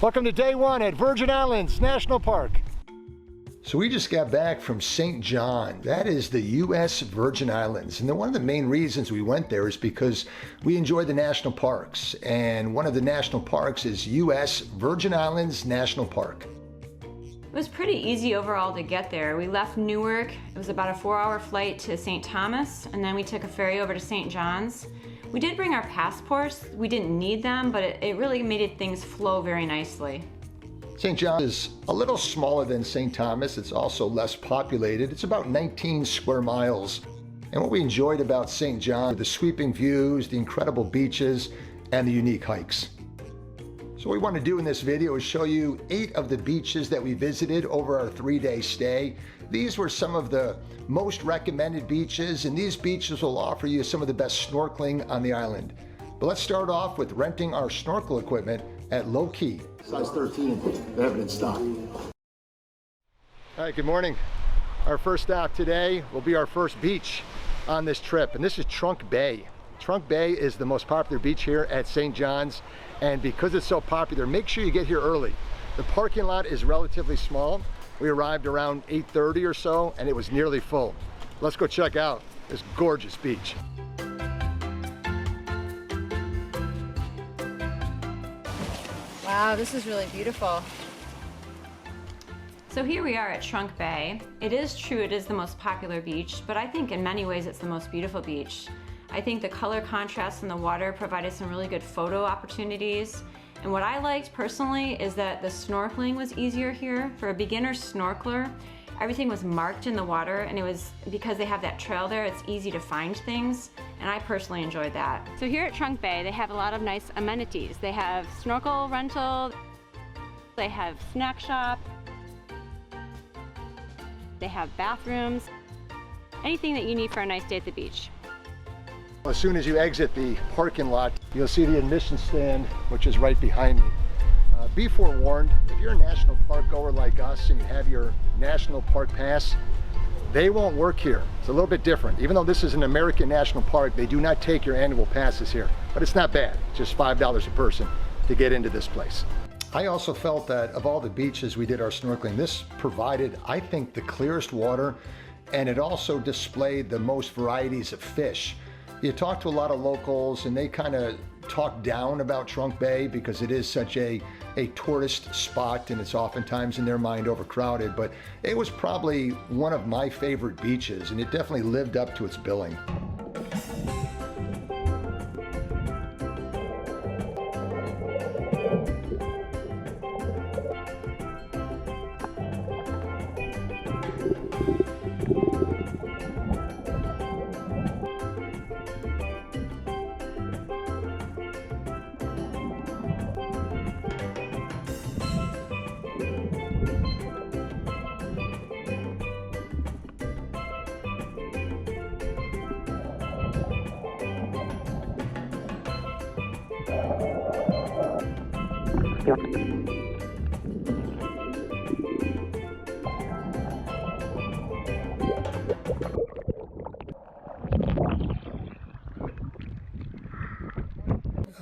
Welcome to day one at Virgin Islands National Park. So we just got back from St. John. That is the U.S. Virgin Islands. And one of the main reasons we went there is because we enjoy the national parks. And one of the national parks is U.S. Virgin Islands National Park. It was pretty easy overall to get there. We left Newark. It was about a 4-hour flight to St. Thomas, and then we took a ferry over to St. John's. We did bring our passports. We didn't need them, but it really made things flow very nicely. St. John is a little smaller than St. Thomas. It's also less populated. It's about 19 square miles. And what we enjoyed about St. John were the sweeping views, the incredible beaches, and the unique hikes. So what we want to do in this video is show you 8 of the beaches that we visited over our 3-day stay. These were some of the most recommended beaches, and these beaches will offer you some of the best snorkeling on the island. But let's start off with renting our snorkel equipment at Low Key. Size 13, they have it in stock. All right, good morning. Our first stop today will be our first beach on this trip, and this is Trunk Bay. Trunk Bay is the most popular beach here at St. John's, and because it's so popular, make sure you get here early. The parking lot is relatively small. We arrived around 8:30 or so, and it was nearly full. Let's go check out this gorgeous beach. Wow, this is really beautiful. So here we are at Trunk Bay. It is true it is the most popular beach, but I think in many ways it's the most beautiful beach. I think the color contrast in the water provided some really good photo opportunities. And what I liked personally is that the snorkeling was easier here. For a beginner snorkeler, everything was marked in the water, and it was because they have that trail there, it's easy to find things, and I personally enjoyed that. So here at Trunk Bay, they have a lot of nice amenities. They have snorkel rental, they have snack shop, they have bathrooms, anything that you need for a nice day at the beach. As soon as you exit the parking lot, you'll see the admission stand, which is right behind me. Be forewarned, if you're a national park goer like us and you have your national park pass, they won't work here. It's a little bit different. Even though this is an American national park, they do not take your annual passes here. But it's not bad, just $5 a person to get into this place. I also felt that of all the beaches we did our snorkeling, this provided, I think, the clearest water, and it also displayed the most varieties of fish. You talk to a lot of locals and they kind of talk down about Trunk Bay because it is such a tourist spot and it's oftentimes in their mind overcrowded, but it was probably one of my favorite beaches and it definitely lived up to its billing.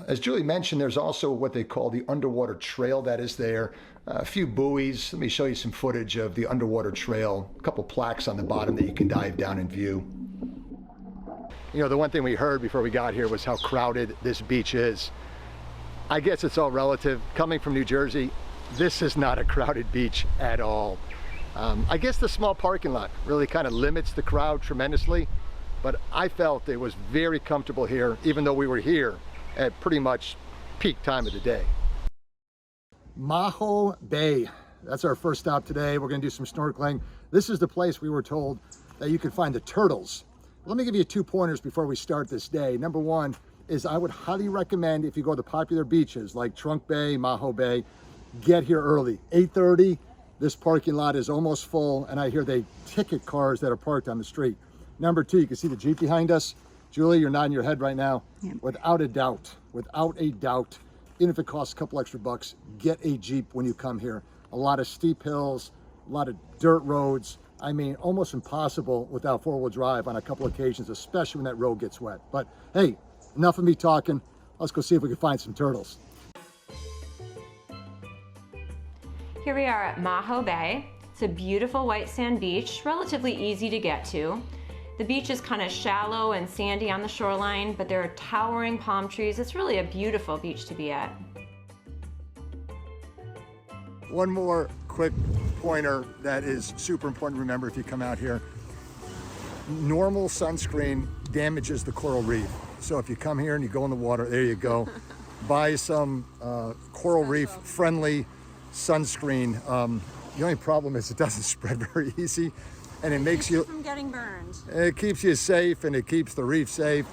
As Julie mentioned, there's also what they call the underwater trail that is there. A few buoys. Let me show you some footage of the underwater trail. A couple plaques on the bottom that you can dive down and view. You know, the one thing we heard before we got here was how crowded this beach is. I guess it's all relative. Coming from New Jersey, this is not a crowded beach at all. I guess the small parking lot really kind of limits the crowd tremendously, but I felt it was very comfortable here, even though we were here at pretty much peak time of the day. Maho Bay, that's our first stop today. We're gonna do some snorkeling. This is the place we were told that you could find the turtles. Let me give you 2 pointers before we start this day. Number one is I would highly recommend, if you go to the popular beaches like Trunk Bay, Maho Bay, get here early. 8:30, this parking lot is almost full, and I hear they ticket cars that are parked on the street. Number 2, you can see the Jeep behind us. Julie, you're nodding your head right now. Yeah. Without a doubt, even if it costs a couple extra bucks, get a Jeep when you come here. A lot of steep hills, a lot of dirt roads. I mean, almost impossible without four-wheel drive on a couple occasions, especially when that road gets wet. But hey, enough of me talking. Let's go see if we can find some turtles. Here we are at Maho Bay. It's a beautiful white sand beach, relatively easy to get to. The beach is kind of shallow and sandy on the shoreline, but there are towering palm trees. It's really a beautiful beach to be at. One more quick pointer that is super important to remember if you come out here. Normal sunscreen damages the coral reef. So if you come here and you go in the water, there you go. Buy some coral reef friendly sunscreen. The only problem is it doesn't spread very easy, and it makes you from getting burned. It keeps you safe and it keeps the reef safe.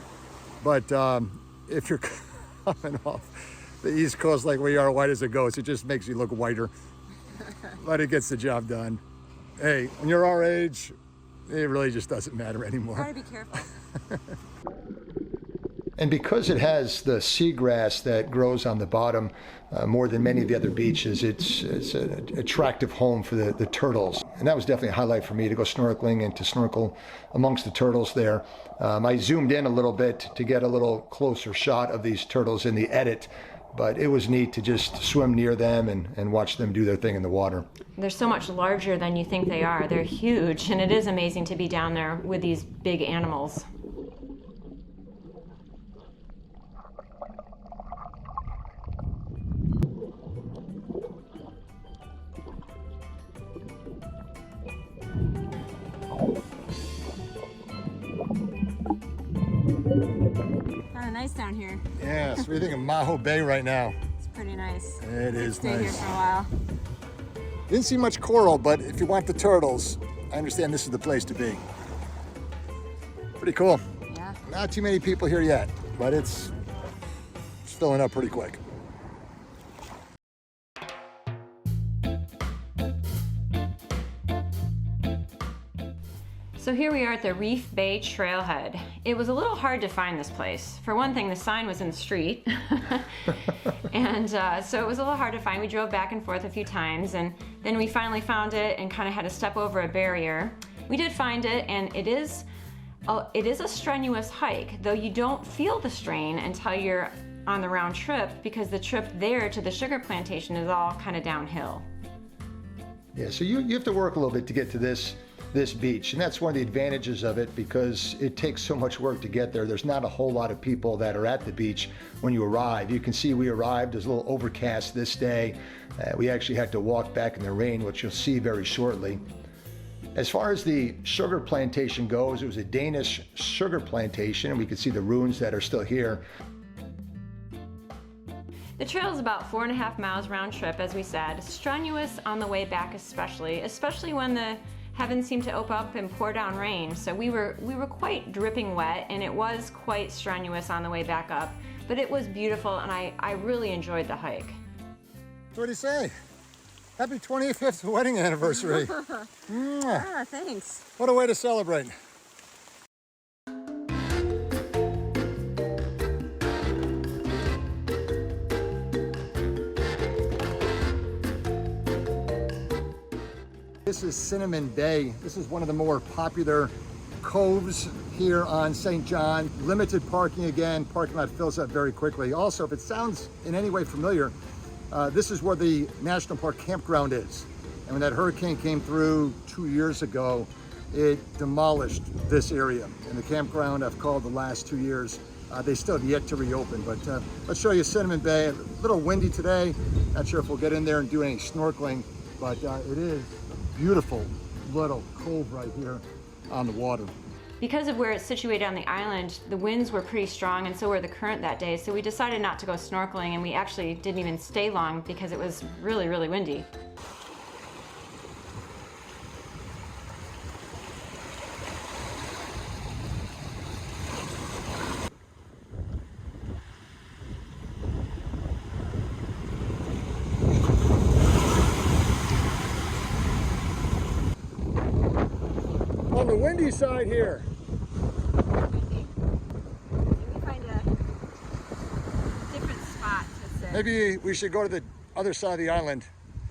But if you're coming off the East Coast like we are, white as a ghost, it just makes you look whiter. But it gets the job done. Hey, when you're our age, it really just doesn't matter anymore. Gotta be careful. And because it has the seagrass that grows on the bottom more than many of the other beaches, it's an attractive home for the turtles. And that was definitely a highlight for me, to go snorkeling and to snorkel amongst the turtles there. I zoomed in a little bit to get a little closer shot of these turtles in the edit, but it was neat to just swim near them and watch them do their thing in the water. They're so much larger than you think they are. They're huge, and it is amazing to be down there with these big animals. Kind of nice down here. Yeah, so what do you think of Maho Bay right now? It's pretty nice. It is Stay nice. here for a while. Didn't see much coral, but if you want the turtles, I understand this is the place to be. Pretty cool. Yeah. Not too many people here yet, but it's filling up pretty quick. So here we are at the Reef Bay trailhead. It was a little hard to find this place. For one thing, the sign was in the street. And so it was a little hard to find. We drove back and forth a few times, and then we finally found it and kind of had to step over a barrier. We did find it, and it is a strenuous hike, though you don't feel the strain until you're on the round trip, because the trip there to the sugar plantation is all kind of downhill. Yeah, so you have to work a little bit to get to this beach, and that's one of the advantages of it, because it takes so much work to get there. There's not a whole lot of people that are at the beach when you arrive. You can see we arrived, it was a little overcast this day. We actually had to walk back in the rain, which you'll see very shortly. As far as the sugar plantation goes, it was a Danish sugar plantation, and we can see the ruins that are still here. The trail is about 4.5 miles round trip, as we said. Strenuous on the way back, especially when the heavens seemed to open up and pour down rain. So we were quite dripping wet, and it was quite strenuous on the way back up. But it was beautiful, and I really enjoyed the hike. What do you say? Happy 25th wedding anniversary. Ah, thanks. What a way to celebrate. This is Hansen Bay. This is one of the more popular coves here on St. John. Limited parking again. Parking lot fills up very quickly. Also, if it sounds in any way familiar, this is where the National Park campground is. And when that hurricane came through 2 years ago, it demolished this area. And the campground, I've called the last 2 years, they still have yet to reopen. But let's show you Hansen Bay. A little windy today. Not sure if we'll get in there and do any snorkeling, but it is a beautiful little cove right here on the water. Because of where it's situated on the island, the winds were pretty strong, and so were the current that day. So we decided not to go snorkeling, and we actually didn't even stay long because it was really, really windy. On the windy side here. Maybe find a different spot to sit. Maybe we should go to the other side of the island.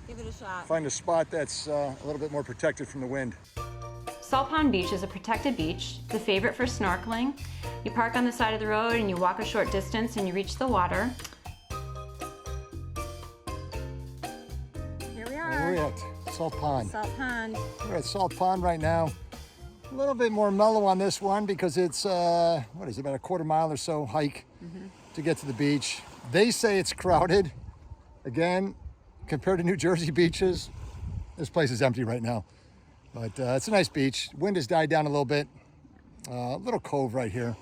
Give it a shot. Find a spot that's a little bit more protected from the wind. Salt Pond Beach is a protected beach. It's a favorite for snorkeling. You park on the side of the road and you walk a short distance and you reach the water. Here we are. Here we Salt Pond. Salt Pond. We're at Salt Pond right now. A little bit more mellow on this one because it's, what is it, about a quarter mile or so hike to get to the beach. They say it's crowded. Again, compared to New Jersey beaches, this place is empty right now. But it's a nice beach. Wind has died down a little bit. A little cove right here.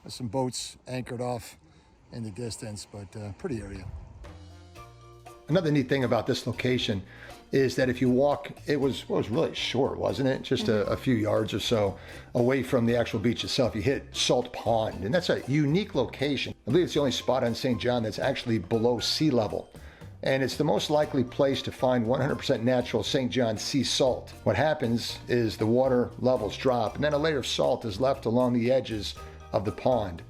There's some boats anchored off in the distance, but pretty area. Another neat thing about this location is that if you walk, it was really short, wasn't it? Just a few yards or so away from the actual beach itself, you hit Salt Pond, and that's a unique location. I believe it's the only spot on St. John that's actually below sea level. And it's the most likely place to find 100% natural St. John sea salt. What happens is the water levels drop, and then a layer of salt is left along the edges of the pond.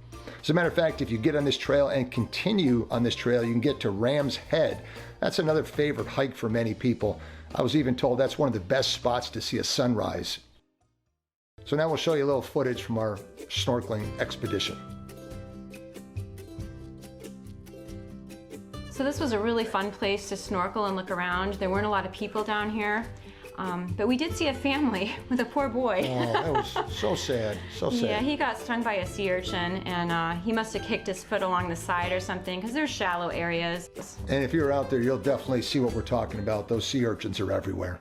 As a matter of fact, if you get on this trail and continue on this trail, you can get to Ram's Head. That's another favorite hike for many people. I was even told that's one of the best spots to see a sunrise. So now we'll show you a little footage from our snorkeling expedition. So this was a really fun place to snorkel and look around. There weren't a lot of people down here. But we did see a family with a poor boy. Oh, that was so sad, so sad. Yeah, he got stung by a sea urchin, and he must have kicked his foot along the side or something, because there's shallow areas. And if you're out there, you'll definitely see what we're talking about. Those sea urchins are everywhere.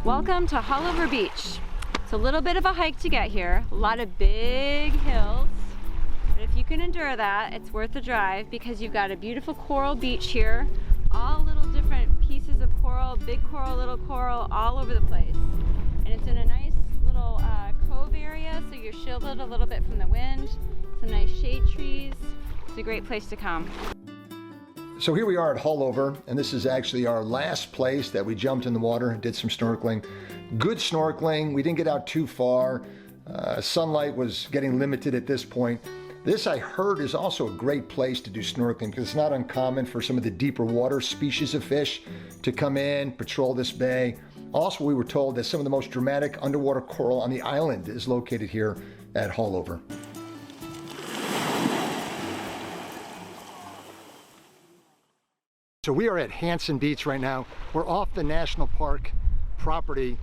Welcome to Haulover Beach. It's a little bit of a hike to get here, a lot of big hills. But if you can endure that, it's worth the drive because you've got a beautiful coral beach here, all little different pieces of coral, big coral, little coral, all over the place. And it's in a nice little cove area, so you're shielded a little bit from the wind. Some nice shade trees. It's a great place to come. So here we are at Haulover, and this is actually our last place that we jumped in the water and did some snorkeling. Good snorkeling. We didn't get out too far. Sunlight was getting limited at this point. This, I heard, is also a great place to do snorkeling because it's not uncommon for some of the deeper water species of fish to come in, patrol this bay. Also, we were told that some of the most dramatic underwater coral on the island is located here at Haulover. So we are at Hansen Beach right now. We're off the national park property.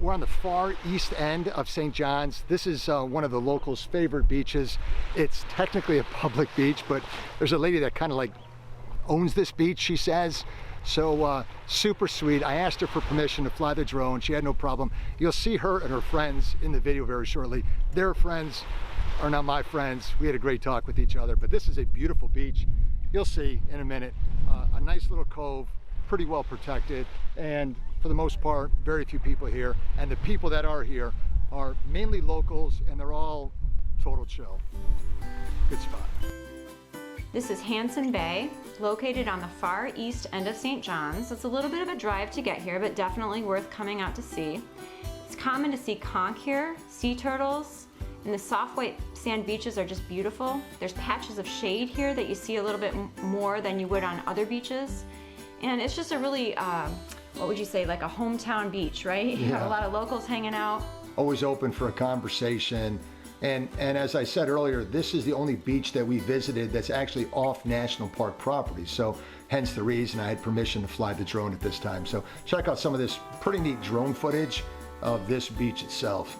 We're on the far east end of St. John's. This is one of the locals' favorite beaches. It's technically a public beach, but there's a lady that kind of like owns this beach, she says. So super sweet. I asked her for permission to fly the drone. She had no problem. You'll see her and her friends in the video very shortly. Their friends are not my friends. We had a great talk with each other, but this is a beautiful beach. You'll see in a minute. A nice little cove, pretty well protected, and for the most part, very few people here. And the people that are here are mainly locals, and they're all total chill. Good spot. This is Hansen Bay, located on the far east end of St. John's. It's a little bit of a drive to get here, but definitely worth coming out to see. It's common to see conch here, sea turtles, and the soft white sand beaches are just beautiful. There's patches of shade here that you see a little bit more than you would on other beaches. And it's just a really, what would you say, like a hometown beach, right? You have a lot of locals hanging out. Always open for a conversation. And as I said earlier, this is the only beach that we visited that's actually off national park property. So hence the reason I had permission to fly the drone at this time. So check out some of this pretty neat drone footage of this beach itself.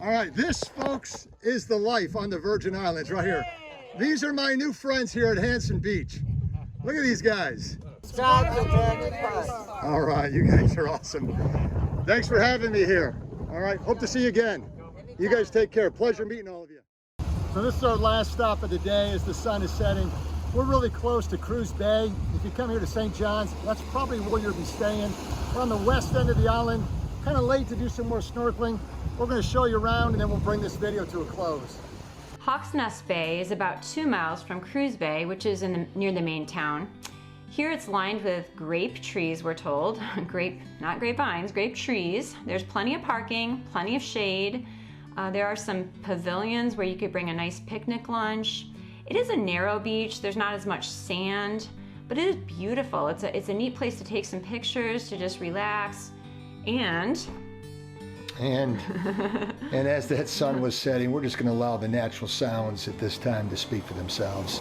All right, this, folks, is the life on the Virgin Islands right here. These are my new friends here at Hansen Beach. Look at these guys. All right, you guys are awesome. Thanks for having me here. All right, hope to see you again. You guys take care. Pleasure meeting all of you. So this is our last stop of the day as the sun is setting. We're really close to Reef Bay. If you come here to St. John's, that's probably where you'll be staying. We're on the west end of the island. Kind of late to do some more snorkeling. We're going to show you around and then we'll bring this video to a close. Hawksnest Bay is about 2 miles from Reef Bay, which is near the main town. Here it's lined with grape trees, we're told. Not grapevines, grape trees. There's plenty of parking, plenty of shade. There are some pavilions where you could bring a nice picnic lunch. It is a narrow beach. There's not as much sand, but it is beautiful. It's a neat place to take some pictures, to just relax, and as that sun was setting, we're just going to allow the natural sounds at this time to speak for themselves.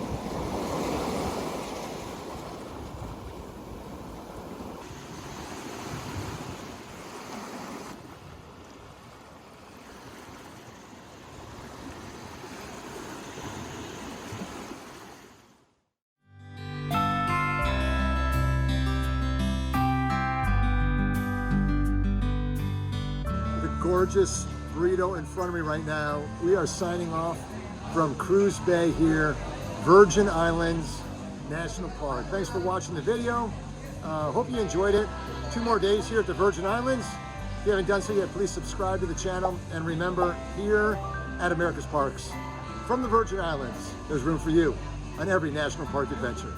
Gorgeous burrito in front of me right now. We are signing off from Reef Bay here, Virgin Islands National Park. Thanks for watching the video. Hope you enjoyed it. 2 more days here at the Virgin Islands. If you haven't done so yet, please subscribe to the channel. And remember, here at America's Parks, from the Virgin Islands, there's room for you on every national park adventure.